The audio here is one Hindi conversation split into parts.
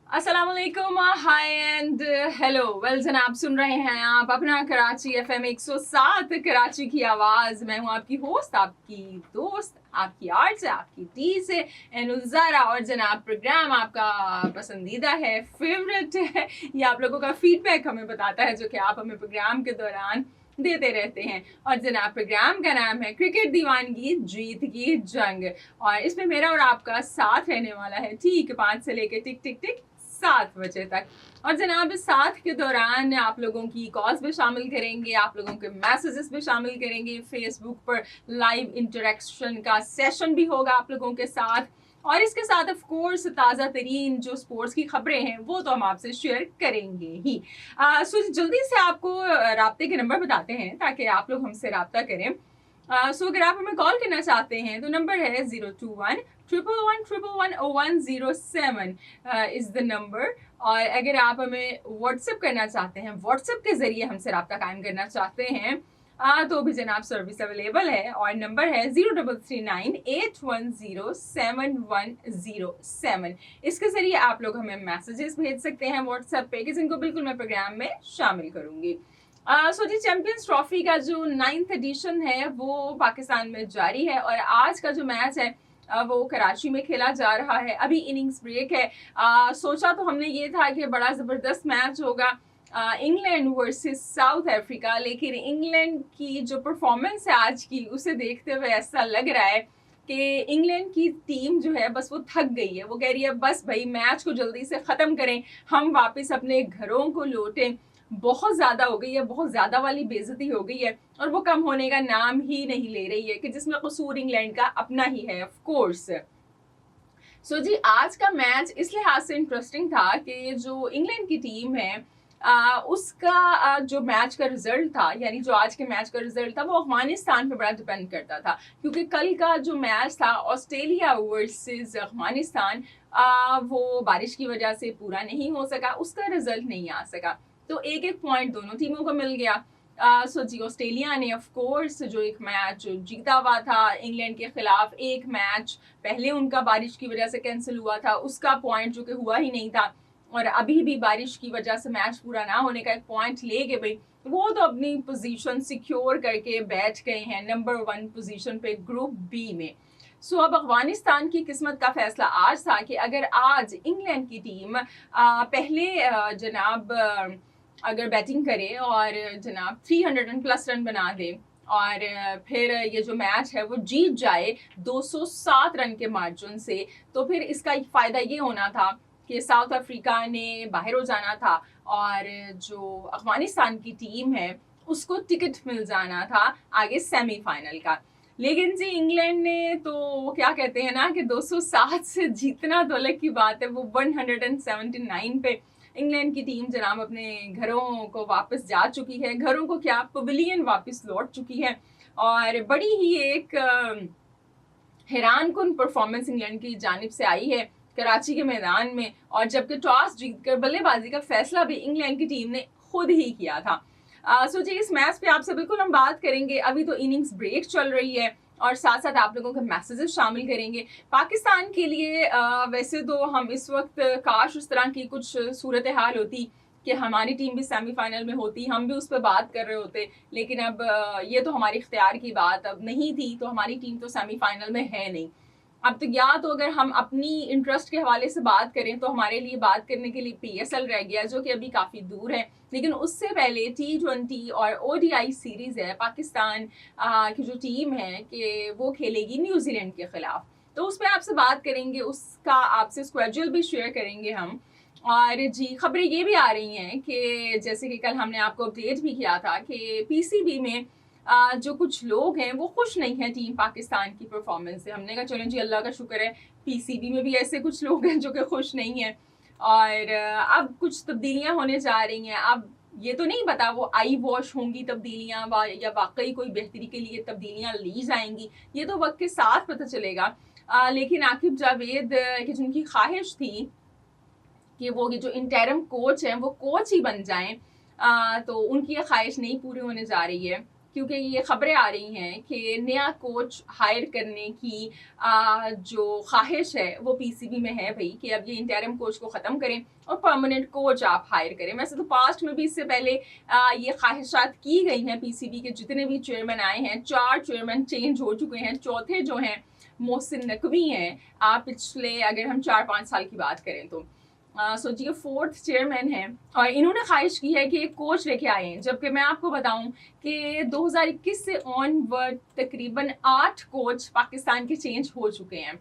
अस्सलाम वालेकुम, हाय एंड हेलो। वेल जनाब, सुन रहे हैं आप अपना कराची एफएम 107 कराची की आवाज़। मैं हूं आपकी होस्ट, आपकी दोस्त, आपकी आर्ट से, आपकी टी से एनुज़ारा। और जनाब, प्रोग्राम आपका पसंदीदा है, फेवरेट है। ये आप लोगों का फीडबैक हमें बताता है, जो कि आप हमें प्रोग्राम के दौरान देते रहते हैं। और जनाब, प्रोग्राम का नाम है क्रिकेट दीवानगी जीत की जंग। और इसमें मेरा और आपका साथ रहने वाला है ठीक 5 से लेकर टिक टिक टिक 7 बजे तक। और जनाब, इस साथ के दौरान आप लोगों की कॉल्स भी शामिल करेंगे, आप लोगों के मैसेजेस भी शामिल करेंगे। फेसबुक पर लाइव इंटरेक्शन का सेशन भी होगा आप लोगों के साथ। और इसके साथ ऑफ कोर्स ताज़ा तरीन जो स्पोर्ट्स की खबरें हैं वो तो हम आपसे शेयर करेंगे ही। सो जल्दी से आपको राब्ते के नंबर बताते हैं ताकि आप लोग हमसे राब्ता करें। सो अगर आप हमें कॉल करना चाहते हैं तो नंबर है 021-111-107 इज़ द नंबर। और अगर आप हमें व्हाट्सएप करना चाहते हैं, व्हाट्सएप के ज़रिए हमसे रब्ता कायम करना चाहते हैं, तो भी जनाब सर्विस अवेलेबल है। और नंबर है 0339810707। इसके ज़रिए आप लोग हमें मैसेजेस भेज सकते हैं व्हाट्सएप पे, कि जिनको बिल्कुल मैं प्रोग्राम में शामिल करूँगी। सो जी, चैंपियंस ट्रॉफी का जो 9th एडिशन है वो पाकिस्तान में जारी है। और आज का जो मैच है वो कराची में खेला जा रहा है। अभी इनिंग्स ब्रेक है। सोचा तो हमने ये था कि बड़ा ज़बरदस्त मैच होगा, इंग्लैंड वर्सेस साउथ अफ्रीका। लेकिन इंग्लैंड की जो परफॉर्मेंस है आज की, उसे देखते हुए ऐसा लग रहा है कि इंग्लैंड की टीम जो है बस वो थक गई है। वो कह रही है बस भाई मैच को जल्दी से ख़त्म करें, हम वापस अपने घरों को लौटें। बहुत ज़्यादा हो गई है, बहुत ज़्यादा वाली बेइज्जती हो गई है, और वो कम होने का नाम ही नहीं ले रही है, कि जिसमें कसूर इंग्लैंड का अपना ही है ऑफ कोर्स। सो जी, आज का मैच इस लिहाज से इंटरेस्टिंग था कि जो इंग्लैंड की टीम है उसका जो मैच का रिजल्ट था, यानी जो आज के मैच का रिजल्ट था, वो अफगानिस्तान पे बड़ा डिपेंड करता था। क्योंकि कल का जो मैच था ऑस्ट्रेलिया वर्सेस अफगानिस्तान, वो बारिश की वजह से पूरा नहीं हो सका, उसका रिजल्ट नहीं आ सका। तो एक एक पॉइंट दोनों टीमों को मिल गया। सो जी, ऑस्ट्रेलिया ने ऑफ कोर्स जो एक मैच जीता हुआ था इंग्लैंड के खिलाफ, एक मैच पहले उनका बारिश की वजह से कैंसिल हुआ था, उसका पॉइंट जो कि हुआ ही नहीं था, और अभी भी बारिश की वजह से मैच पूरा ना होने का एक पॉइंट ले गए भाई, वो तो अपनी पोजीशन सिक्योर करके बैठ गए हैं नंबर 1 पोजीशन पे ग्रुप बी में। सो अब अफगानिस्तान की किस्मत का फैसला आज था कि अगर आज इंग्लैंड की टीम पहले जनाब अगर बैटिंग करे और जनाब 300+ रन बना दे, और फिर ये जो मैच है वो जीत जाए 207 रन के मार्जिन से, तो फिर इसका एक फ़ायदा ये होना था कि साउथ अफ्रीका ने बाहर हो जाना था, और जो अफगानिस्तान की टीम है उसको टिकट मिल जाना था आगे सेमीफाइनल का। लेकिन जी, इंग्लैंड ने तो वो क्या कहते हैं ना कि 207 से जीतना तो अलग की बात है, वो 179 पे इंग्लैंड की टीम जनाब अपने घरों को वापस जा चुकी है। घरों को क्या, पवेलियन वापस लौट चुकी है। और बड़ी ही एक हैरान कुन परफॉर्मेंस इंग्लैंड की जानिब से आई है कराची के मैदान में। और जबकि टॉस जीतकर बल्लेबाजी का फैसला भी इंग्लैंड की टीम ने खुद ही किया था। सो जी, इस मैच पे आपसे बिल्कुल हम बात करेंगे। अभी तो इनिंग्स ब्रेक चल रही है, और साथ साथ आप लोगों के मैसेजेस शामिल करेंगे पाकिस्तान के लिए। वैसे तो हम इस वक्त काश उस तरह की कुछ सूरत हाल होती कि हमारी टीम भी सेमीफाइनल में होती, हम भी उस पर बात कर रहे होते। लेकिन अब ये तो हमारी इख्तियार की बात अब नहीं थी, तो हमारी टीम तो सेमीफाइनल में है नहीं। अब तो या तो अगर हम अपनी इंटरेस्ट के हवाले से बात करें तो हमारे लिए बात करने के लिए PSL रह गया, जो कि अभी काफ़ी दूर है। लेकिन उससे पहले T20 और ODI सीरीज़ है, पाकिस्तान की जो टीम है कि वो खेलेगी न्यूजीलैंड के खिलाफ, तो उस पर आपसे बात करेंगे, उसका आपसे स्केड्यूल भी शेयर करेंगे हम। और जी, खबरें ये भी आ रही हैं कि जैसे कि कल हमने आपको अपडेट भी किया था कि PCB में जो कुछ लोग हैं वो खुश नहीं हैं टीम पाकिस्तान की परफॉर्मेंस से। हमने कहा चलो जी, अल्लाह का शुक्र है PCB में भी ऐसे कुछ लोग हैं जो कि खुश नहीं हैं। और अब कुछ तब्दीलियां होने जा रही हैं। अब ये तो नहीं पता वो आई वॉश होंगी तब्दीलियां या वाकई कोई बेहतरी के लिए तब्दीलियां ली जाएंगी, ये तो वक्त के साथ पता चलेगा। लेकिन आकिब जावेद की जिनकी ख्वाहिश थी कि वो जो इंटरम कोच हैं वो कोच ही बन जाएं, तो उनकी ये ख्वाहिश नहीं पूरी होने जा रही है। क्योंकि ये खबरें आ रही हैं कि नया कोच हायर करने की जो ख्वाहिश है वो पीसीबी में है भाई, कि अब ये इंटरिम कोच को ख़त्म करें और परमानेंट कोच आप हायर करें। वैसे तो पास्ट में भी इससे पहले ये ख्वाहिशात की गई हैं। पीसीबी के जितने भी चेयरमैन आए हैं, 4 चेयरमैन चेंज हो चुके हैं। चौथे जो हैं मोहसिन नकवी हैं, पिछले अगर हम 4-5 साल की बात करें तो सो जी 4th चेयरमैन हैं और इन्होंने ख्वाहिश की है कि एक कोच लेके आए हैं। जबकि मैं आपको बताऊं कि 2021 से ऑनवर्ड तकरीबन 8 कोच पाकिस्तान के चेंज हो चुके हैं।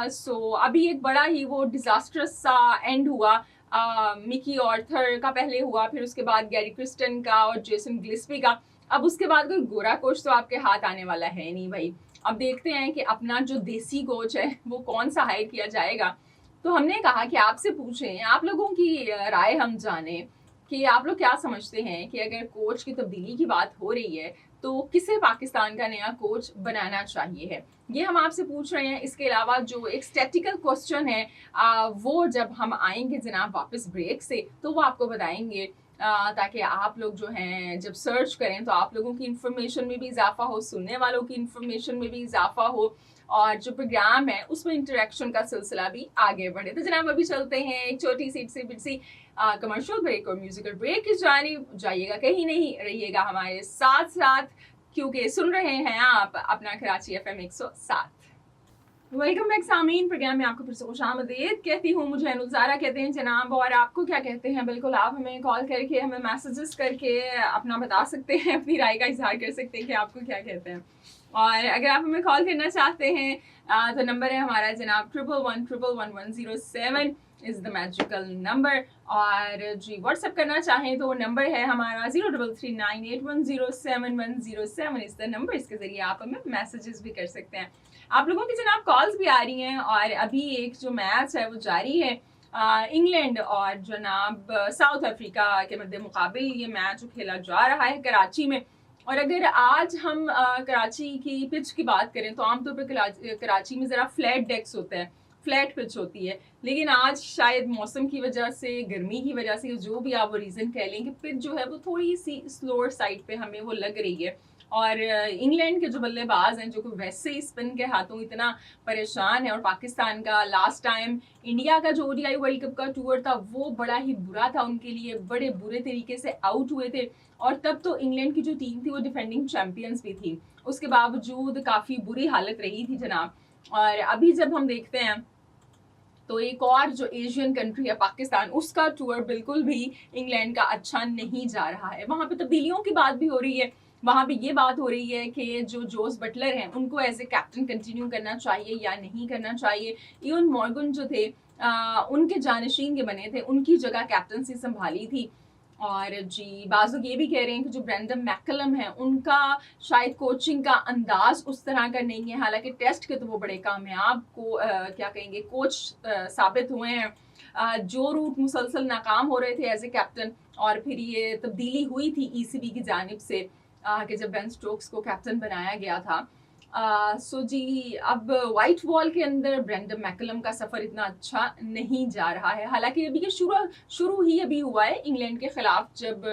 सो अभी एक बड़ा ही वो डिजास्टरस सा एंड हुआ। मिकी ऑर्थर का पहले हुआ, फिर उसके बाद गैरी क्रिस्टन का और जेसन गिल्स्पी का। अब उसके बाद कोई गोरा कोच तो आपके हाथ आने वाला है नहीं भाई। अब देखते हैं कि अपना जो देसी कोच है वो कौन सा हायर किया जाएगा। तो हमने कहा कि आपसे पूछें, आप लोगों की राय हम जाने कि आप लोग क्या समझते हैं कि अगर कोच की तब्दीली की बात हो रही है तो किसे पाकिस्तान का नया कोच बनाना चाहिए है, ये हम आपसे पूछ रहे हैं। इसके अलावा जो एक स्टैटिकल क्वेश्चन है वो जब हम आएंगे जनाब वापस ब्रेक से तो वो आपको बताएंगे, ताकि आप लोग जो हैं जब सर्च करें तो आप लोगों की इंफॉर्मेशन में भी इजाफा हो, सुनने वालों की इंफॉर्मेशन में भी इजाफा हो और जो प्रोग्राम है उसमें इंटरेक्शन का सिलसिला भी आगे बढ़े। तो जनाब अभी चलते हैं एक छोटी सी कमर्शियल ब्रेक और म्यूजिकल ब्रेक की जानिब। जाइएगा कहीं नहीं, रहिएगा हमारे साथ साथ, क्योंकि सुन रहे हैं आप अपना Karachi FM 107। Welcome back Sameen, programme में आपको फिर से खुशामदीद कहती हूँ। मुझे अनुजारा कहते हैं जनाब, और आपको क्या कहते हैं बिल्कुल आप हमें कॉल करके, हमें मैसेजेस करके अपना बता सकते हैं, अपनी राय का इजहार कर सकते हैं कि आपको क्या कहते हैं। और अगर आप हमें कॉल करना चाहते हैं तो नंबर है हमारा जनाब 11111107 इज़ द मैजिकल नंबर। और जी व्हाट्सएप करना चाहें तो नंबर है हमारा 033981071007 इज़ द नंबर। इसके ज़रिए आप हमें मैसेजेस भी कर सकते हैं। आप लोगों की जनाब कॉल्स भी आ रही हैं और अभी एक जो मैच है वो जारी है इंग्लैंड और जनाब साउथ अफ्रीका के मध्य मुकाबिल ये मैच खेला जा रहा है कराची में। और अगर आज हम कराची की पिच की बात करें तो आमतौर पर कराची में ज़रा फ्लैट डेक्स होता है, फ्लैट पिच होती है, लेकिन आज शायद मौसम की वजह से, गर्मी की वजह से, जो भी आप वो रीज़न कह लें कि पिच जो है वो थोड़ी सी स्लोअर साइड पे हमें वो लग रही है। और इंग्लैंड के जो बल्लेबाज हैं जो कि वैसे ही स्पिन के हाथों इतना परेशान है, और पाकिस्तान का लास्ट टाइम इंडिया का जो ODI वर्ल्ड कप का टूर था वो बड़ा ही बुरा था उनके लिए, बड़े बुरे तरीके से आउट हुए थे। और तब तो इंग्लैंड की जो टीम थी वो डिफेंडिंग चैंपियंस भी थी, उसके बावजूद काफ़ी बुरी हालत रही थी जनाब। और अभी जब हम देखते हैं तो एक और जो एशियन कंट्री है पाकिस्तान, उसका टूर बिल्कुल भी इंग्लैंड का अच्छा नहीं जा रहा है। वहाँ पे तब्दीलियों की बात भी हो रही है, वहाँ पे ये बात हो रही है कि जो जोस बटलर हैं उनको एज ए कैप्टन कंटिन्यू करना चाहिए या नहीं करना चाहिए। इवन मॉर्गन जो थे उनके जानशीन के बने थे, उनकी जगह कैप्टनसी संभाली थी। और जी बाज़ लोग ये भी कह रहे हैं कि जो ब्रेंडन मैकलम है उनका शायद कोचिंग का अंदाज उस तरह का नहीं है, हालांकि टेस्ट के तो वो बड़े कामयाब क्या कहेंगे कोच साबित हुए हैं। जो रूट मुसलसल नाकाम हो रहे थे एज ए कैप्टन, और फिर ये तब्दीली हुई थी ECB की जानिब से कि जब बेन स्टोक्स को कैप्टन बनाया गया था। सो जी अब वाइट वॉल के अंदर ब्रेंडन मैकलम का सफ़र इतना अच्छा नहीं जा रहा है। हालांकि अभी ये शुरू ही अभी हुआ है इंग्लैंड के ख़िलाफ़, जब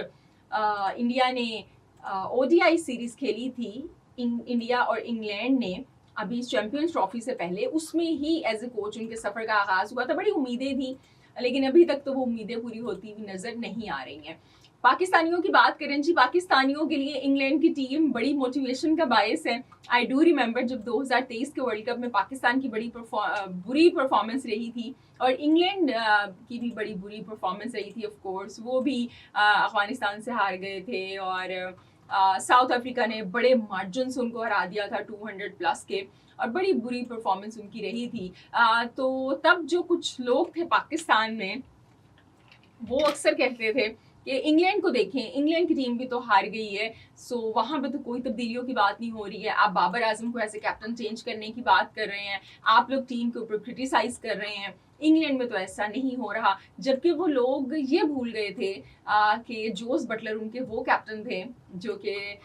इंडिया ने ODI सीरीज़ खेली थी इंडिया और इंग्लैंड ने अभी चैम्पियंस ट्रॉफी से पहले, उसमें ही एज ए कोच उनके सफ़र का आगाज़ हुआ था। बड़ी उम्मीदें थी, लेकिन अभी तक तो वो उम्मीदें पूरी होती हुई नज़र नहीं आ रही हैं। पाकिस्तानियों की बात करें जी, पाकिस्तानियों के लिए इंग्लैंड की टीम बड़ी मोटिवेशन का बायस है। आई डू रिमेंबर जब 2023 के वर्ल्ड कप में पाकिस्तान की बड़ी बुरी परफॉर्मेंस रही थी और इंग्लैंड की भी बड़ी बुरी परफॉर्मेंस रही थी। ऑफ कोर्स वो भी अफगानिस्तान से हार गए थे और साउथ अफ्रीका ने बड़े मार्जिन से उनको हरा दिया था 200+ के, और बड़ी बुरी परफॉर्मेंस उनकी रही थी। तो तब जो कुछ लोग थे पाकिस्तान में वो अक्सर कहते थे कि इंग्लैंड को देखें, इंग्लैंड की टीम भी तो हार गई है, सो वहाँ पे तो कोई तब्दीलियों की बात नहीं हो रही है। आप बाबर आजम को ऐसे कैप्टन चेंज करने की बात कर रहे हैं, आप लोग टीम के ऊपर क्रिटिसाइज कर रहे हैं, इंग्लैंड में तो ऐसा नहीं हो रहा। जबकि वो लोग ये भूल गए थे कि जोस बटलर उनके वो कैप्टन थे जो कि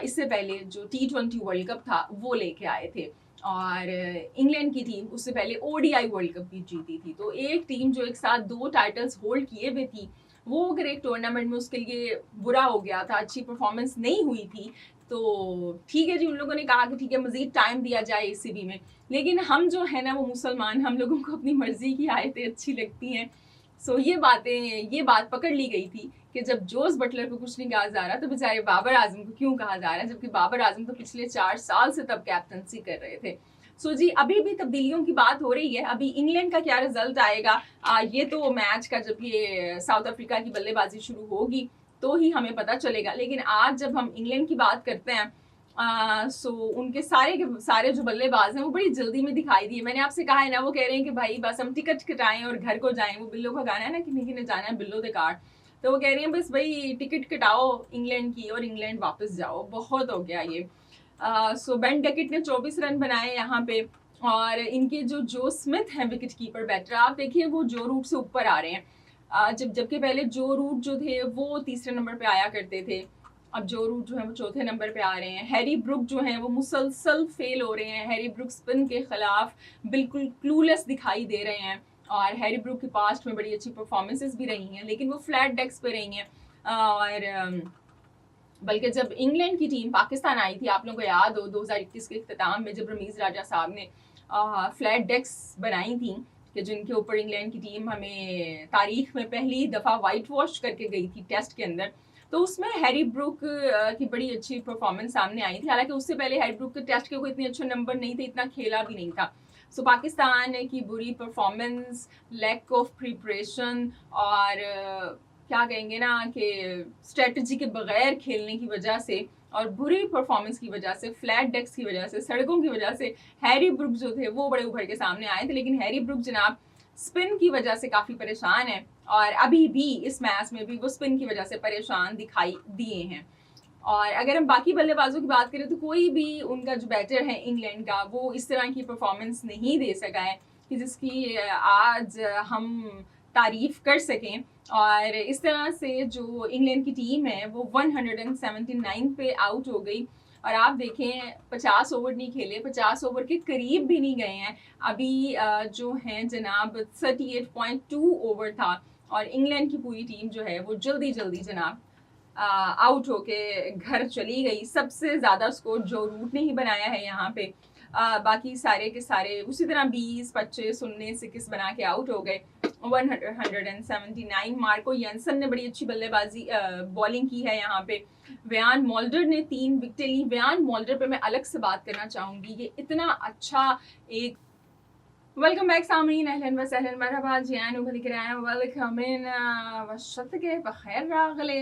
इससे पहले जो T20 वर्ल्ड कप था वो लेके आए थे, और इंग्लैंड की टीम उससे पहले ODI वर्ल्ड कप भी जीती थी। तो एक टीम जो एक साथ 2 टाइटल्स होल्ड किए हुए थी, वो अगर एक टूर्नामेंट में उसके लिए बुरा हो गया था, अच्छी परफॉर्मेंस नहीं हुई थी, तो ठीक है जी, उन लोगों ने कहा कि ठीक है मज़ीद टाइम दिया जाए एसीबी में, लेकिन हम जो है ना वो मुसलमान, हम लोगों को अपनी मर्ज़ी की आयतें अच्छी लगती हैं। सो ये बात पकड़ ली गई थी कि जब जोस बटलर को कुछ नहीं कहा जा रहा तो बेचारे बाबर आजम को क्यों कहा जा रहा है, जबकि बाबर आजम तो पिछले 4 साल से तब कैप्टनसी कर रहे थे। सो जी अभी भी तब्दीलियों की बात हो रही है। अभी इंग्लैंड का क्या रिजल्ट आएगा ये तो मैच का जब ये साउथ अफ्रीका की बल्लेबाजी शुरू होगी तो ही हमें पता चलेगा। लेकिन आज जब हम इंग्लैंड की बात करते हैं सो उनके सारे के सारे जो बल्लेबाज हैं वो बड़ी जल्दी में दिखाई दिए। मैंने आपसे कहा है ना, वो कह रहे हैं कि भाई बस हम टिकट कटाएं और घर को जाएं। वो बिल्लो का गाना है ना, किन्हीं किन्हीं जाना है बिल्लो दे कार्ड, तो वो कह रही हैं बस भाई टिकट कटाओ इंग्लैंड की और इंग्लैंड वापस जाओ, बहुत हो गया ये। सो बेन डकेट ने 24 रन बनाए यहाँ पे, और इनके जो स्मिथ हैं विकेट कीपर बैटर, आप देखिए वो जो रूट से ऊपर आ रहे हैं। जबकि पहले जो रूट जो थे वो तीसरे नंबर पे आया करते थे, अब जो रूट जो है वो चौथे नंबर पे आ रहे हैं। हैरी ब्रुक जो है वो मुसलसल फेल हो रहे हैं। हैरी ब्रुक स्पिन के खिलाफ बिल्कुल क्लूलेस दिखाई दे रहे हैं, और हैरी ब्रुक की पास्ट में बड़ी अच्छी परफॉर्मेंसेस भी रही हैं, लेकिन वो फ्लैट डेक्स पे रही हैं। और बल्कि जब इंग्लैंड की टीम पाकिस्तान आई थी, आप लोगों को याद हो 2021 के इख्तिताम में जब रमीज़ राजा साहब ने फ्लैट डेक्स बनाई थी कि जिनके ऊपर इंग्लैंड की टीम हमें तारीख में पहली दफ़ा वाइट वॉश करके गई थी टेस्ट के अंदर, तो उसमें हैरी ब्रुक की बड़ी अच्छी परफॉर्मेंस सामने आई थी। हालांकि उससे पहले हैरी ब्रुक के टेस्ट के कोई इतने अच्छे नंबर नहीं थे, इतना खेला भी नहीं था। सो पाकिस्तान की बुरी परफॉर्मेंस, लैक ऑफ प्रिपरेशन और क्या कहेंगे ना कि स्ट्रेटजी के बगैर खेलने की वजह से और बुरी परफॉर्मेंस की वजह से, फ्लैट डेक्स की वजह से, सड़कों की वजह से हैरी ब्रुक जो थे वो बड़े उभर के सामने आए थे। लेकिन हैरी ब्रुक जनाब स्पिन की वजह से काफ़ी परेशान है, और अभी भी इस मैच में भी वो स्पिन की वजह से परेशान दिखाई दिए हैं। और अगर हम बाकी बल्लेबाजों की बात करें तो कोई भी उनका जो बैटर है इंग्लैंड का वो इस तरह की परफॉर्मेंस नहीं दे सका है कि जिसकी आज हम तारीफ कर सकें। और इस तरह से जो इंग्लैंड की टीम है वो 179 पे आउट हो गई। और आप देखें 50 ओवर नहीं खेले, 50 ओवर के करीब भी नहीं गए हैं अभी। जो हैं जनाब 38.2 ओवर था, और इंग्लैंड की पूरी टीम जो है वो जल्दी जल्दी जनाब आउट होके घर चली गई। सबसे ज़्यादा स्कोर जो रूट ने ही बनाया है यहाँ पे। बाकी सारे के सारे उसी तरह 20, 25, 19, 21 बना के आउट हो गए। 179 मार्को यंसन ने बड़ी अच्छी बल्लेबाजी बॉलिंग की है यहाँ पे। व्यान मोल्डर ने 3 विकेटें ली। व्यान मोल्डर पे मैं अलग से बात करना चाहूँगी, ये इतना अच्छा एक वेलकम बैक सामीन, अहलन व सहलन मरहबा जियान उभल के आए वेलकम इन वशत के बखैर रागले।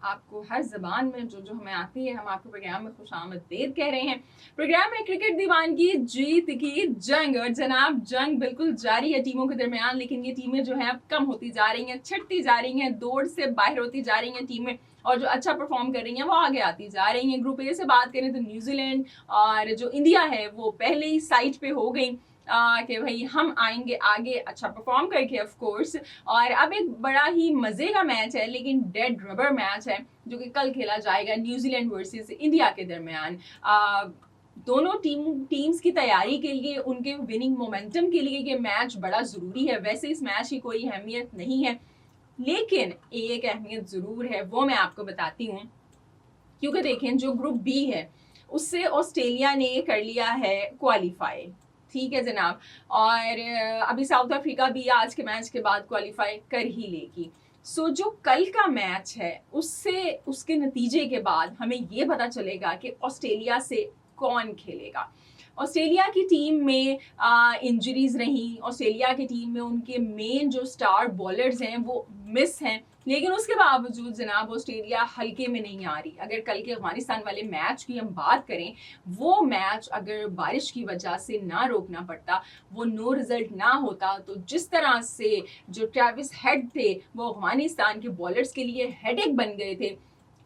आपको हर ज़बान में जो जो हमें आती है हम आपके प्रोग्राम में खुशामदीद कह रहे हैं। प्रोग्राम में क्रिकेट दीवान की जीत की जंग, और जनाब जंग बिल्कुल जारी है टीमों के दरमियान, लेकिन ये टीमें जो हैं अब कम होती जा रही हैं, छटती जा रही हैं, दौड़ से बाहर होती जा रही हैं टीमें, और जो अच्छा परफॉर्म कर रही हैं वो आगे आती जा रही हैं। ग्रुप ए से बात करें तो न्यूजीलैंड और जो इंडिया है वो पहले ही साइट पे हो गई कि भाई हम आएंगे आगे अच्छा परफॉर्म करके ऑफ कोर्स। और अब एक बड़ा ही मज़े का मैच है, लेकिन डेड रबर मैच है जो कि कल खेला जाएगा न्यूजीलैंड वर्सेस इंडिया के दरमियान। दोनों टीम्स की तैयारी के लिए, उनके विनिंग मोमेंटम के लिए ये मैच बड़ा ज़रूरी है। वैसे इस मैच की कोई अहमियत नहीं है, लेकिन एक अहमियत ज़रूर है, वो मैं आपको बताती हूँ। क्योंकि देखें जो ग्रुप बी है उससे ऑस्ट्रेलिया ने कर लिया है क्वालिफाई, ठीक है जनाब, और अभी साउथ अफ्रीका भी आज के मैच के बाद क्वालिफाई कर ही लेगी। सो जो कल का मैच है उससे, उसके नतीजे के बाद हमें ये पता चलेगा कि ऑस्ट्रेलिया से कौन खेलेगा। ऑस्ट्रेलिया की टीम में इंजरीज रहीं, ऑस्ट्रेलिया की टीम में उनके मेन जो स्टार बॉलर्स हैं वो मिस हैं, लेकिन उसके बावजूद जनाब ऑस्ट्रेलिया हल्के में नहीं आ रही। अगर कल के अफगानिस्तान वाले मैच की हम बात करें, वो मैच अगर बारिश की वजह से ना रोकना पड़ता, वो नो रिजल्ट ना होता, तो जिस तरह से जो ट्रेविस हेड थे वो अफगानिस्तान के बॉलर्स के लिए हेडेक बन गए थे,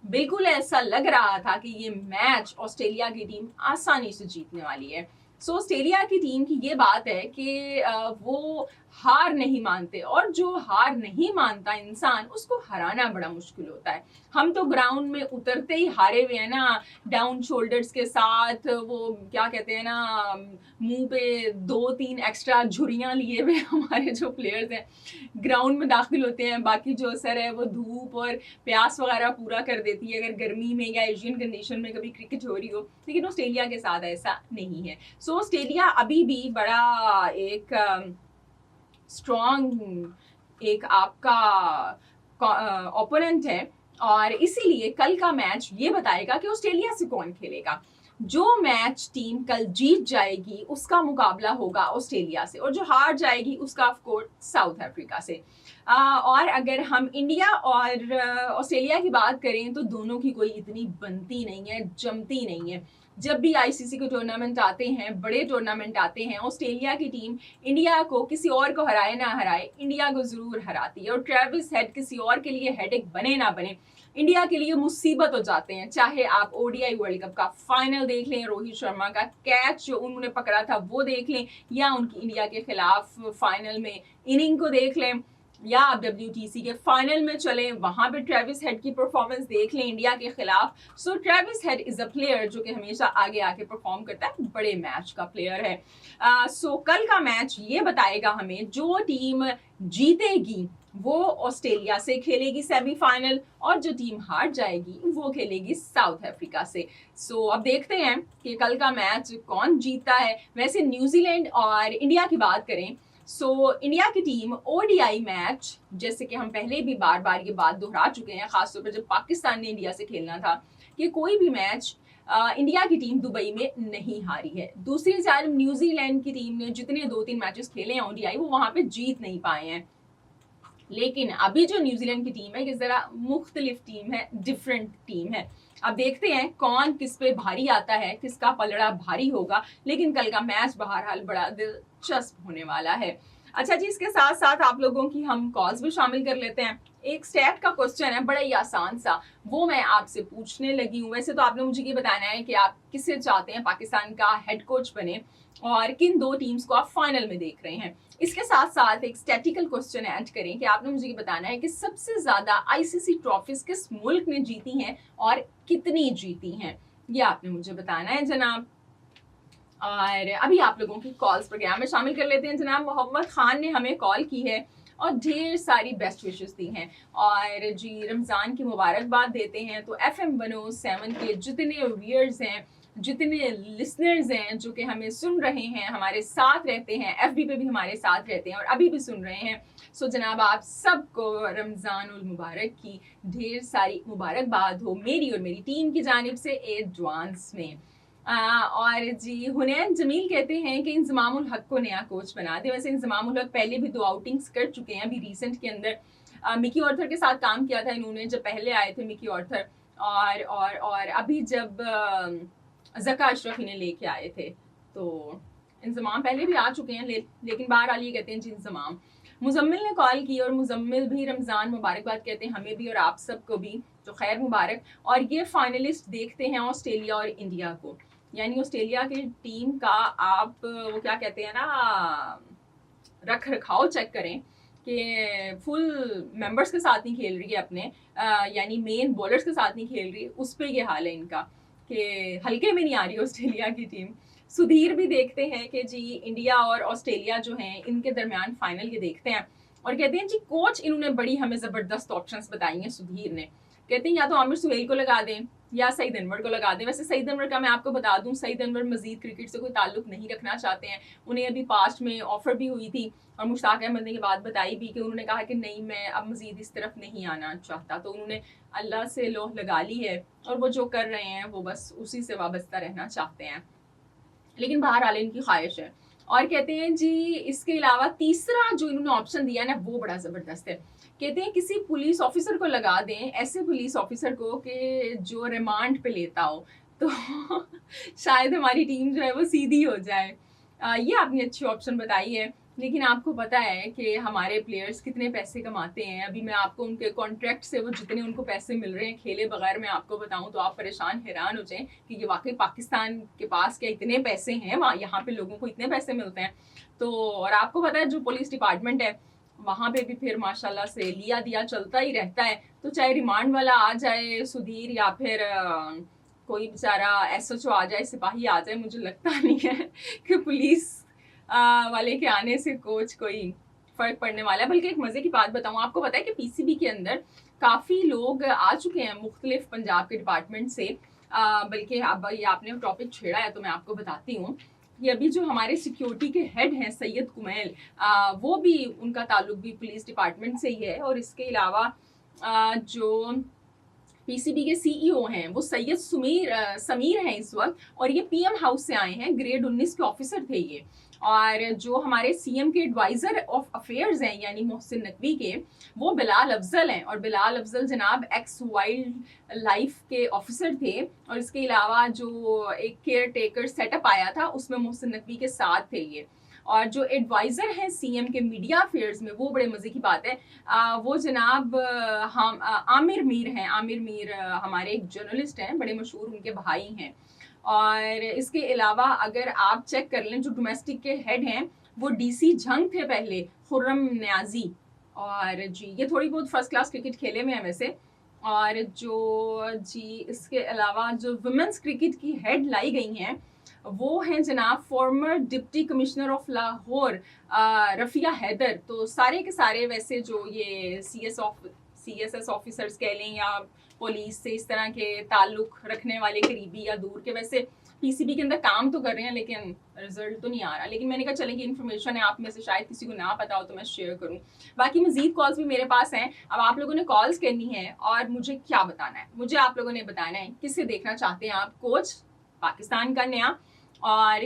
बिल्कुल ऐसा लग रहा था कि ये मैच ऑस्ट्रेलिया की टीम आसानी से जीतने वाली है। सो ऑस्ट्रेलिया की टीम की ये बात है कि वो हार नहीं मानते, और जो हार नहीं मानता इंसान, उसको हराना बड़ा मुश्किल होता है। हम तो ग्राउंड में उतरते ही हारे हुए हैं ना, डाउन शोल्डर्स के साथ, वो क्या कहते हैं ना, मुंह पे 2-3 एक्स्ट्रा झुर्रियाँ लिए हुए हमारे जो प्लेयर्स हैं ग्राउंड में दाखिल होते हैं। बाकी जो असर है वो धूप और प्यास वगैरह पूरा कर देती है अगर गर्मी में या एशियन कंडीशन में कभी क्रिकेट हो रही हो, लेकिन ऑस्ट्रेलिया के साथ ऐसा नहीं है। सो ऑस्ट्रेलिया अभी भी बड़ा एक स्ट्रॉन्ग एक आपका ओपोनेंट है, और इसीलिए कल का मैच ये बताएगा कि ऑस्ट्रेलिया से कौन खेलेगा। जो मैच टीम कल जीत जाएगी उसका मुकाबला होगा ऑस्ट्रेलिया से, और जो हार जाएगी उसका ऑफ कोर्स साउथ अफ्रीका से। और अगर हम इंडिया और ऑस्ट्रेलिया की बात करें तो दोनों की कोई इतनी बनती नहीं है, जमती नहीं है। जब भी आईसीसी के टूर्नामेंट आते हैं, बड़े टूर्नामेंट आते हैं, ऑस्ट्रेलिया की टीम इंडिया को किसी और को हराए ना हराए, इंडिया को जरूर हराती है। और ट्रेविस हेड किसी और के लिए हेडेक बने ना बने, इंडिया के लिए मुसीबत हो जाते हैं। चाहे आप ओडीआई वर्ल्ड कप का फाइनल देख लें, रोहित शर्मा का कैच जो उन्होंने पकड़ा था वो देख लें, या उनकी इंडिया के खिलाफ फाइनल में इनिंग को देख लें, या आप WTC के फाइनल में चलें, वहां पे ट्रेविस हेड की परफॉर्मेंस देख लें इंडिया के खिलाफ। So Travis Head is a player जो कि हमेशा आगे आके परफॉर्म करता है, बड़े मैच का प्लेयर है। सो कल का मैच ये बताएगा हमें, जो टीम जीतेगी वो ऑस्ट्रेलिया से खेलेगी सेमीफाइनल, और जो टीम हार जाएगी वो खेलेगी साउथ अफ्रीका से। सो अब देखते हैं कि कल का मैच कौन जीतता है। वैसे न्यूजीलैंड और इंडिया की बात करें, सो इंडिया की टीम ओडीआई मैच, जैसे कि हम पहले भी बार बार ये बात दोहरा चुके हैं, खासतौर पर जब पाकिस्तान ने इंडिया से खेलना था, कि कोई भी मैच इंडिया की टीम दुबई में नहीं हारी है। दूसरी जानब न्यूजीलैंड की टीम ने जितने 2-3 मैचेस खेले हैं ओडीआई, वो वहां पे जीत नहीं पाए हैं। लेकिन अभी जो न्यूजीलैंड की टीम है ये जरा मुख्तलिफ टीम है, डिफरेंट टीम है। अब देखते हैं कौन किस पे भारी आता है, किसका पलड़ा भारी होगा। लेकिन कल का मैच बहरहाल बड़ा दिलचस्प होने वाला है। अच्छा जी, इसके साथ साथ आप लोगों की हम कॉल्स भी शामिल कर लेते हैं। एक स्टैट का क्वेश्चन है, बड़ा ही आसान सा, वो मैं आपसे पूछने लगी हूँ। वैसे तो आपने मुझे ये बताना है कि आप किसे चाहते हैं पाकिस्तान का हेड कोच बने, और किन 2 टीम्स को आप फाइनल में देख रहे हैं। इसके साथ साथ एक स्टैटिकल क्वेश्चन ऐड करें कि आपने मुझे ये बताना है कि सबसे ज्यादा आईसीसी ट्रॉफीज किस मुल्क ने जीती हैं और कितनी जीती हैं, ये आपने मुझे बताना है जनाब। और अभी आप लोगों की कॉल्स प्रोग्राम में शामिल कर लेते हैं। जनाब मोहम्मद खान ने हमें कॉल की है और ढेर सारी बेस्ट विशेस दी हैं, और जी रमज़ान की मुबारकबाद देते हैं। तो FM 107 के जितने व्यूअर्स हैं, जितने लिसनर्स हैं जो कि हमें सुन रहे हैं, हमारे साथ रहते हैं, FB पे भी हमारे साथ रहते हैं और अभी भी सुन रहे हैं, सो जनाब आप सबको रमज़ान उल मुबारक की ढेर सारी मुबारकबाद हो मेरी और मेरी टीम की जानिब से एडवांस में। और जी हुनैन जमील कहते हैं कि इंजमामुल हक को नया कोच बना दे। वैसे इंजमामुल हक पहले भी 2 आउटिंग्स कर चुके हैं, अभी रिसेंट के अंदर मिकी ऑर्थर के साथ काम किया था इन्होंने, जब पहले आए थे मिकी ऑर्थर, और अभी जब ज़का अशरफ इन्हें लेके आए थे, तो इंजमाम पहले भी आ चुके हैं। लेकिन बहरहाल ये कहते हैं जी इंजमाम। मुजम्मिल ने कॉल की और मुजम्मिल भी रमज़ान मुबारकबाद कहते हैं हमें भी और आप सबको भी, तो खैर मुबारक। और ये फाइनलिस्ट देखते हैं ऑस्ट्रेलिया और इंडिया को, यानी ऑस्ट्रेलिया की टीम का आप वो क्या कहते हैं ना, रख रखाव चेक करें कि फुल मेंबर्स के साथ नहीं खेल रही है अपने, यानी मेन बॉलर्स के साथ नहीं खेल रही, उस पर ये हाल है इनका कि हल्के में नहीं आ रही ऑस्ट्रेलिया की टीम। सुधीर भी देखते हैं कि जी इंडिया और ऑस्ट्रेलिया जो हैं इनके दरमियान फाइनल के देखते हैं, और कहते हैं जी कोच इन्होंने बड़ी हमें ज़बरदस्त ऑप्शंस बताई हैं। सुधीर ने कहते हैं या तो आमिर सुहेल को लगा दें या सईद अनवर को लगा दें। वैसे सईद अनवर का मैं आपको बता दूं, सईद अनवर मजीद क्रिकेट से कोई ताल्लुक नहीं रखना चाहते हैं। उन्हें अभी पास्ट में ऑफर भी हुई थी और मुश्ताक अहमद ने ये बात बताई भी कि उन्होंने कहा कि नहीं मैं अब मजीद इस तरफ नहीं आना चाहता, तो उन्होंने अल्लाह से लोह लगा ली है और वो जो कर रहे हैं वो बस उसी से वाबस्ता रहना चाहते हैं, लेकिन बहरहाल इनकी ख्वाहिश है। और कहते हैं जी इसके अलावा तीसरा जो इन्होंने ऑप्शन दिया ना वो बड़ा ज़बरदस्त है। कहते हैं किसी पुलिस ऑफिसर को लगा दें, ऐसे पुलिस ऑफिसर को कि जो रिमांड पे लेता हो, तो शायद हमारी टीम जो है वो सीधी हो जाए। ये आपने अच्छी ऑप्शन बताई है। लेकिन आपको पता है कि हमारे प्लेयर्स कितने पैसे कमाते हैं। अभी मैं आपको उनके कॉन्ट्रैक्ट से वो जितने उनको पैसे मिल रहे हैं खेले बगैर मैं आपको बताऊं तो आप परेशान हैरान हो जाएं कि ये वाकई पाकिस्तान के पास क्या इतने पैसे हैं, वहाँ यहाँ पे लोगों को इतने पैसे मिलते हैं। तो और आपको पता है जो पुलिस डिपार्टमेंट है वहाँ पे भी फिर माशाल्लाह से लिया दिया चलता ही रहता है। तो चाहे रिमांड वाला आ जाए सुधीर या फिर कोई बेचारा SHO आ जाए, सिपाही आ जाए, मुझे लगता नहीं है कि पुलिस वाले के आने से कोच कोई फर्क पड़ने वाला है। बल्कि एक मजे की बात बताऊं, आपको पता है कि PCB के अंदर काफी लोग आ चुके हैं मुख्तलिफ पंजाब के डिपार्टमेंट से। बल्कि अब ये आपने टॉपिक छेड़ा है तो मैं आपको बताती हूँ कि अभी जो हमारे सिक्योरिटी के हेड हैं सैयद कुमैल, वो भी उनका ताल्लुक भी पुलिस डिपार्टमेंट से ही है। और इसके अलावा जो PCB के CEO हैं वो सैयद समीर हैं इस वक्त, और ये PM हाउस से आए हैं, ग्रेड 19 के ऑफिसर थे ये। और जो हमारे CM के एडवाइजर ऑफ अफेयर्स हैं यानी मोहसिन नकवी के, वो बिलाल अफजल हैं। और बिलाल अफजल जनाब एक्स वाइल्ड लाइफ के ऑफिसर थे। और इसके अलावा जो एक केयर टेकर सेटअप आया था उसमें मोहसिन नकवी के साथ थे ये। और जो एडवाइज़र हैं CM के मीडिया अफेयर्स में, वो बड़े मज़े की बात है, वो जनाब हम आमिर मीर हैं। आमिर मीर हमारे एक जर्नलिस्ट हैं, बड़े मशहूर, उनके भाई हैं। और इसके अलावा अगर आप चेक कर लें जो डोमेस्टिक के हेड हैं वो DC झंग थे पहले, खुर्रम न्याजी। और जी ये थोड़ी बहुत फर्स्ट क्लास क्रिकेट खेले में हैं वैसे। और जो जी इसके अलावा जो वुमेंस क्रिकेट की हेड लाई गई हैं वो हैं जनाब former deputy commissioner of Lahore Rafia Haider. तो सारे के सारे वैसे जो ये CSS ऑफिसर्स कह लें या पुलिस से इस तरह के ताल्लुक रखने वाले करीबी या दूर के, वैसे PCB के अंदर काम तो कर रहे हैं लेकिन रिजल्ट तो नहीं आ रहा। लेकिन मैंने कहा चलेंगे, इन्फॉर्मेशन है आप में से शायद किसी को ना पता हो तो मैं शेयर करूं। बाकी मजीद कॉल्स भी मेरे पास हैं। अब आप लोगों ने कॉल्स करनी है और मुझे क्या बताना है, मुझे आप लोगों ने बताना है किसे देखना चाहते हैं आप, कोच पाकिस्तान का नया, और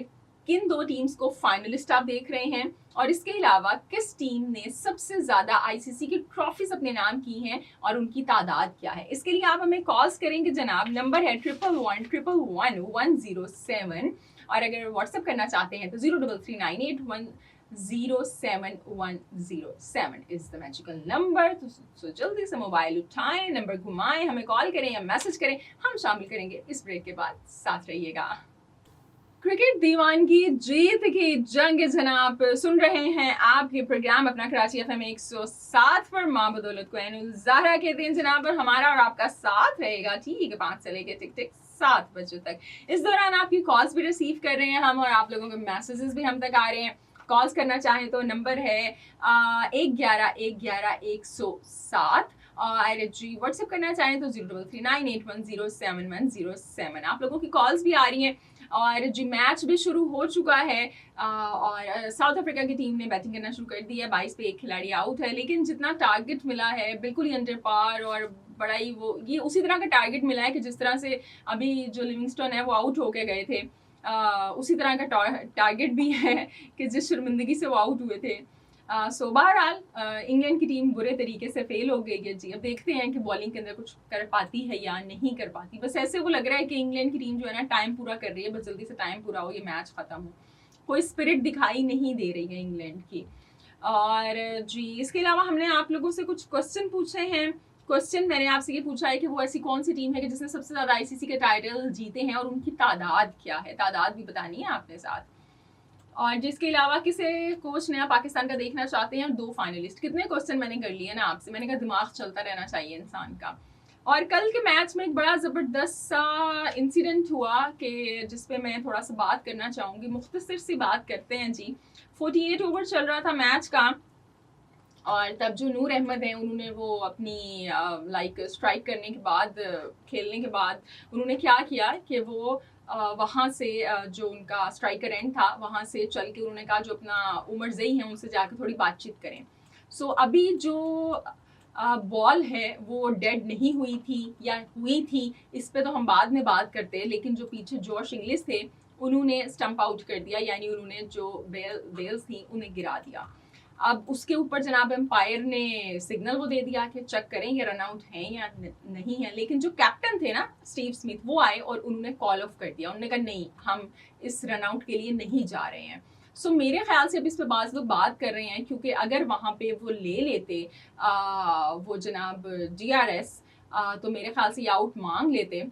किन 2 टीम्स को फाइनलिस्ट आप देख रहे हैं, और इसके अलावा किस टीम ने सबसे ज्यादा ICC की ट्रॉफीज अपने नाम की हैं और उनकी तादाद क्या है। इसके लिए आप हमें कॉल्स करेंगे जनाब, नंबर है 111111107। और अगर व्हाट्सएप करना चाहते हैं तो 033981071007 इज द मैजिकल नंबर। तो जल्दी से मोबाइल उठाएं, नंबर घुमाएं, हमें कॉल करें या मैसेज करें, हम शामिल करेंगे इस ब्रेक के बाद। साथ रहिएगा। क्रिकेट दीवानगी जीत की जंग जनाब सुन रहे हैं आपके प्रोग्राम अपना कराची FM 107 पर। माँ बदौलत को ज़ाहरा कहते हैं जनाब, और हमारा और आपका साथ रहेगा ठीक है 5 से लेके टिक टिक 7 बजे तक। इस दौरान आपकी कॉल्स भी रिसीव कर रहे हैं हम, और आप लोगों के मैसेजेस भी हम तक आ रहे हैं। कॉल्स करना चाहें तो नंबर है 111111107। और जी व्हाट्सएप करना चाहें तो 033981071007। आप लोगों की कॉल्स भी आ रही हैं। और जी मैच भी शुरू हो चुका है, और साउथ अफ्रीका की टीम ने बैटिंग करना शुरू कर दी है। 22 पे 1 खिलाड़ी आउट है, लेकिन जितना टारगेट मिला है बिल्कुल ही अंडर पार, और बड़ा ही वो ये उसी तरह का टारगेट मिला है कि जिस तरह से अभी जो लिविंगस्टन है वो आउट होके गए थे, उसी तरह का टारगेट भी है कि जिस शर्मिंदगी से वो आउट हुए थे। सो बहरहाल इंग्लैंड की टीम बुरे तरीके से फेल हो गई है जी। अब देखते हैं कि बॉलिंग के अंदर कुछ कर पाती है या नहीं कर पाती। बस ऐसे वो लग रहा है कि इंग्लैंड की टीम जो है ना टाइम पूरा कर रही है, बस जल्दी से टाइम पूरा हो, ये मैच खत्म हो। कोई स्पिरिट दिखाई नहीं दे रही है इंग्लैंड की। और जी इसके अलावा हमने आप लोगों से कुछ क्वेश्चन पूछे हैं। क्वेश्चन मैंने आपसे ये पूछा है कि वो ऐसी कौन सी टीम है कि जिसने सबसे ज़्यादा ICC के टाइटल जीते हैं और उनकी तादाद क्या है, तादाद भी बतानी है आपने साथ। और जिसके अलावा किसे कोच नया पाकिस्तान का देखना चाहते हैं, 2 फाइनलिस्ट। कितने क्वेश्चन मैंने कर लिए ना आपसे, मैंने कहा दिमाग चलता रहना चाहिए इंसान का। और कल के मैच में एक बड़ा ज़बरदस्त सा इंसिडेंट हुआ कि जिस पे मैं थोड़ा सा बात करना चाहूँगी, मुख्तसर सी बात करते हैं जी। 48 ओवर चल रहा था मैच का, और तब जो नूर अहमद हैं उन्होंने वो अपनी स्ट्राइक करने के बाद, खेलने के बाद उन्होंने क्या किया कि वो वहाँ से जो उनका स्ट्राइकर एंड था वहाँ से चल के उन्होंने कहा जो अपना उमर ज़ई हैं उनसे जाकर थोड़ी बातचीत करें। सो अभी जो बॉल है वो डेड नहीं हुई थी या हुई थी, इस पे तो हम बाद में बात करते हैं, लेकिन जो पीछे जॉश इंग्लिश थे उन्होंने स्टंप आउट कर दिया, यानी उन्होंने जो बेल्स थी उन्हें गिरा दिया। अब उसके ऊपर जनाब एम्पायर ने सिग्नल वो दे दिया कि चेक करें ये रन आउट है या नहीं है। लेकिन जो कैप्टन थे ना स्टीव स्मिथ, वो आए और उन्होंने कॉल ऑफ कर दिया। उन्होंने कहा नहीं, हम इस रन आउट के लिए नहीं जा रहे हैं। सो मेरे ख्याल से अब इस पे बाज़ लोग बात कर रहे हैं, क्योंकि अगर वहाँ पे वो ले लेते वो जनाब DRS, तो मेरे ख्याल से ये आउट मांग लेते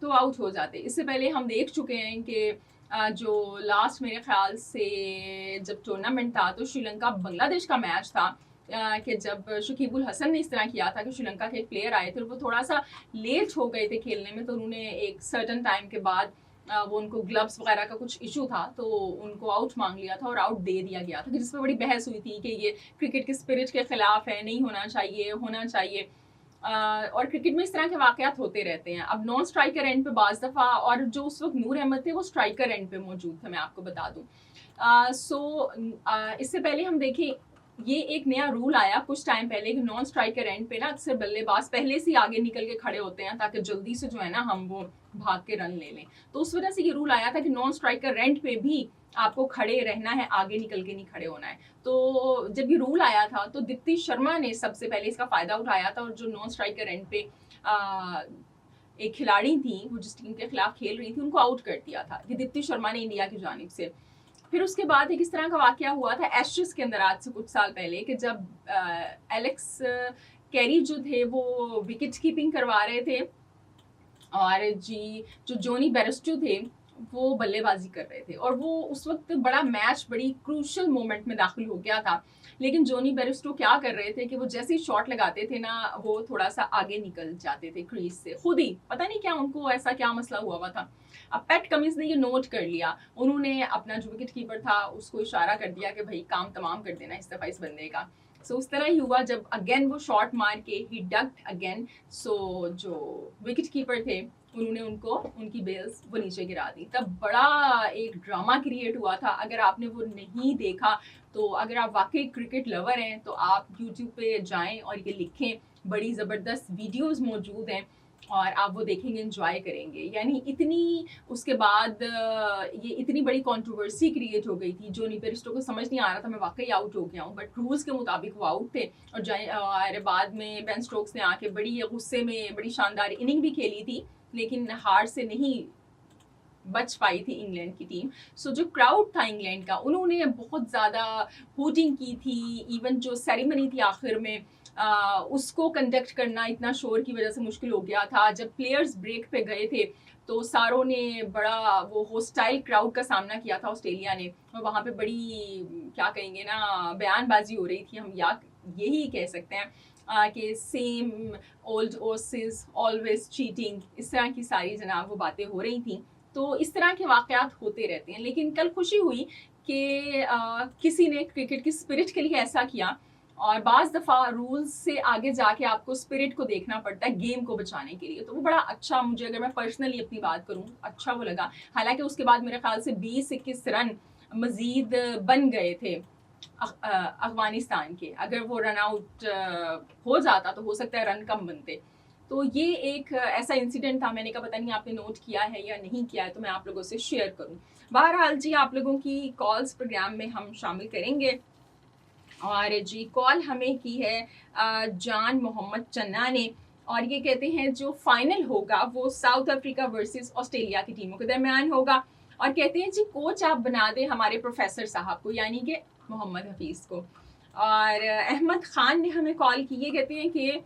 तो आउट हो जाते। इससे पहले हम देख चुके हैं कि जो लास्ट मेरे ख्याल से जब टूर्नामेंट था तो श्रीलंका बांग्लादेश का मैच था, कि जब शकीबुल हसन ने इस तरह किया था कि श्रीलंका के एक प्लेयर आए थे और वो थोड़ा सा लेट हो गए थे खेलने में, तो उन्होंने एक सर्टन टाइम के बाद वो उनको ग्लव्स वगैरह का कुछ इशू था तो उनको आउट मांग लिया था और आउट दे दिया गया था, जिसमें बड़ी बहस हुई थी कि ये क्रिकेट के स्पिरिट के खिलाफ है, नहीं होना चाहिए, होना चाहिए। और क्रिकेट में इस तरह के वाकयात होते रहते हैं। अब नॉन स्ट्राइकर एंड पे बाज़ दफ़ा, और जो उस वक्त नूर अहमद थे वो स्ट्राइकर एंड पे मौजूद थे, मैं आपको बता दूं। इससे पहले हम देखें, ये एक नया रूल आया कुछ टाइम पहले कि नॉन स्ट्राइकर एंड पे ना अक्सर बल्लेबाज पहले से आगे निकल के खड़े होते हैं ताकि जल्दी से जो है ना हम वो भाग के रन ले लें। तो उस वजह से ये रूल आया था कि नॉन स्ट्राइकर एंड पे भी आपको खड़े रहना है, आगे निकल के नहीं खड़े होना है। तो जब ये रूल आया था तो दीप्ति शर्मा ने सबसे पहले इसका फायदा उठाया था, और जो नॉन स्ट्राइकर एंड पे एक खिलाड़ी थी वो जिस टीम के खिलाफ खेल रही थी उनको आउट कर दिया था, ये दीप्ति शर्मा ने इंडिया की जानिब से। फिर उसके बाद एक इस तरह का वाकया हुआ था एशेस के अंदर आज से कुछ साल पहले, कि जब एलेक्स कैरी जो थे वो विकेट कीपिंग करवा रहे थे और जी जो जोनी बेयरस्टो थे वो बल्लेबाजी कर रहे थे, और वो उस वक्त बड़ा मैच बड़ी क्रूशल मोमेंट में दाखिल हो गया था। लेकिन जोनी बेयरस्टो क्या कर रहे थे कि वो जैसे ही शॉट लगाते थे ना वो थोड़ा सा आगे निकल जाते थे क्रीज से खुद ही, पता नहीं क्या उनको ऐसा क्या मसला हुआ था। अब पैट कमिंस ने ये नोट कर लिया, उन्होंने अपना जो विकेट कीपर था उसको इशारा कर दिया कि भाई काम तमाम कर देना इस दफ़ा इस बंदे का। सो उस तरह ही हुआ, जब अगेन वो शॉट मार के ही डक्ड अगेन, सो जो विकेट कीपर थे उन्होंने उनको उनकी बेल्स वो नीचे गिरा दी। तब बड़ा एक ड्रामा क्रिएट हुआ था। अगर आपने वो नहीं देखा तो अगर आप वाकई क्रिकेट लवर हैं तो आप यूट्यूब पे जाएं और ये लिखें, बड़ी ज़बरदस्त वीडियोस मौजूद हैं और आप वो देखेंगे, एंजॉय करेंगे। यानी इतनी उसके बाद ये इतनी बड़ी कंट्रोवर्सी क्रिएट हो गई थी, जोनी बेयरस्टो को समझ नहीं आ रहा था मैं वाकई आउट हो गया हूँ, बट रूल्स के मुताबिक वो आउट थे। और बाद में बेन स्टोक्स ने आके बड़ी गुस्से में बड़ी शानदार इनिंग भी खेली थी, लेकिन हार से नहीं बच पाई थी इंग्लैंड की टीम। सो जो क्राउड था इंग्लैंड का उन्होंने बहुत ज़्यादा हूटिंग की थी। इवन जो सेरेमनी थी आखिर में उसको कंडक्ट करना इतना शोर की वजह से मुश्किल हो गया था। जब प्लेयर्स ब्रेक पे गए थे तो सारों ने बड़ा वो होस्टाइल क्राउड का सामना किया था ऑस्ट्रेलिया ने, और वहाँ पे बड़ी क्या कहेंगे ना बयानबाजी हो रही थी, हम यही कह सकते हैं कि same old Oasis always cheating, इस तरह की सारी जनाब वो बातें हो रही थी। तो इस तरह के वाकयात होते रहते हैं। लेकिन कल खुशी हुई कि किसी ने क्रिकेट की स्पिरिट के लिए ऐसा किया, और बाज़ दफ़ा रूल्स से आगे जाके आपको स्पिरिट को देखना पड़ता है गेम को बचाने के लिए। तो वो बड़ा अच्छा, मुझे अगर मैं पर्सनली अपनी बात करूँ, अच्छा वो लगा। हालांकि उसके बाद मेरे ख्याल से 20-21 रन मज़ीद बन गए थे अफगानिस्तान के। अगर वो रन आउट हो जाता तो हो सकता है रन कम बनते। तो ये एक ऐसा इंसिडेंट था, मैंने कहा पता नहीं आपने नोट किया है या नहीं किया है, तो मैं आप लोगों से शेयर करूं। बहरहाल जी, आप लोगों की कॉल्स प्रोग्राम में हम शामिल करेंगे। और जी कॉल हमें की है जान मोहम्मद चन्ना ने, और ये कहते हैं जो फाइनल होगा वो साउथ अफ्रीका वर्सेस ऑस्ट्रेलिया की टीमों के दरमियान होगा, और कहते हैं जी कोच आप बना दें हमारे प्रोफेसर साहब को, यानी कि मोहम्मद हफीज़ को। और अहमद खान ने हमें कॉल की, ये कहते हैं कि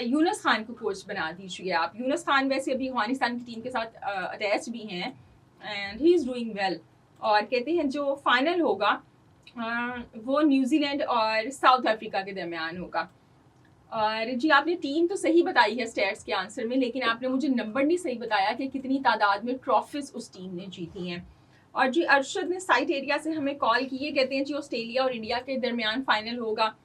यूनुस खान को कोच बना दीजिए आप। यूनुस खान वैसे अभी अफगानिस्तान की टीम के साथ अटैच भी हैं and he is doing well. और कहते हैं जो फाइनल होगा वो न्यूजीलैंड और साउथ अफ्रीका के दरमियान होगा। और जी आपने टीम तो सही बताई है स्टैट्स के आंसर में, लेकिन आपने मुझे नंबर नहीं सही बताया कि कितनी तादाद में ट्रॉफीज उस टीम ने जीती हैं। और जी अरशद ने साइट एरिया से हमें कॉल की, ये कहते हैं जी ऑस्ट्रेलिया और इंडिया के दरमियान फाइनल होगा।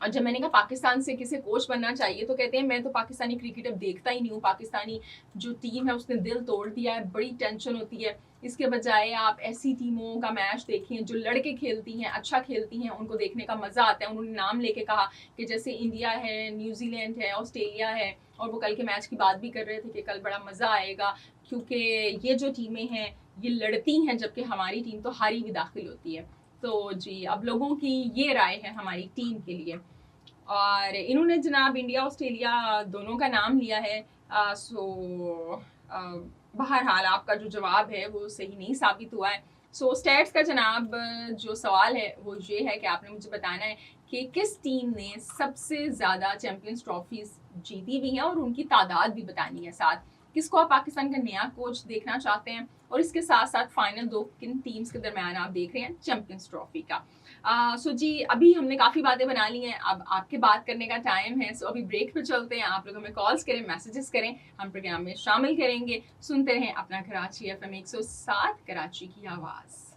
और जब मैंने कहा पाकिस्तान से किसे कोच बनना चाहिए तो कहते हैं मैं तो पाकिस्तानी क्रिकेट अब देखता ही नहीं हूँ, पाकिस्तानी जो टीम है उसने दिल तोड़ दिया है, बड़ी टेंशन होती है। इसके बजाय आप ऐसी टीमों का मैच देखें जो लड़के खेलती हैं, अच्छा खेलती हैं, उनको देखने का मज़ा आता है। उन्होंने नाम लेके कहा कि जैसे इंडिया है, न्यूजीलैंड है, ऑस्ट्रेलिया है, और वो कल के मैच की बात भी कर रहे थे कि कल बड़ा मज़ा आएगा क्योंकि ये जो टीमें हैं ये लड़ती हैं, जबकि हमारी टीम तो हारी भी दाखिल होती है। तो जी अब लोगों की ये राय है हमारी टीम के लिए। और इन्होंने जनाब इंडिया ऑस्ट्रेलिया दोनों का नाम लिया है। बहरहाल आपका जो जवाब है वो सही नहीं साबित हुआ है। सो स्टैट्स का जनाब जो सवाल है वो ये है कि आपने मुझे बताना है कि किस टीम ने सबसे ज़्यादा चैंपियंस ट्रॉफीज जीती हुई हैं और उनकी तादाद भी बतानी है साथ। किसको आप पाकिस्तान का नया कोच देखना चाहते हैं और इसके साथ साथ फाइनल 2 किन टीम्स के दरमियान आप देख रहे हैं चैंपियंस ट्रॉफी का। सो जी अभी हमने काफ़ी बातें बना ली हैं, अब आपके बात करने का टाइम है। सो अभी ब्रेक पे चलते हैं। आप लोग हमें कॉल्स करें, मैसेजेस करें, हम प्रोग्राम में शामिल करेंगे। सुनते रहें अपना कराची FM 107 कराची की आवाज़।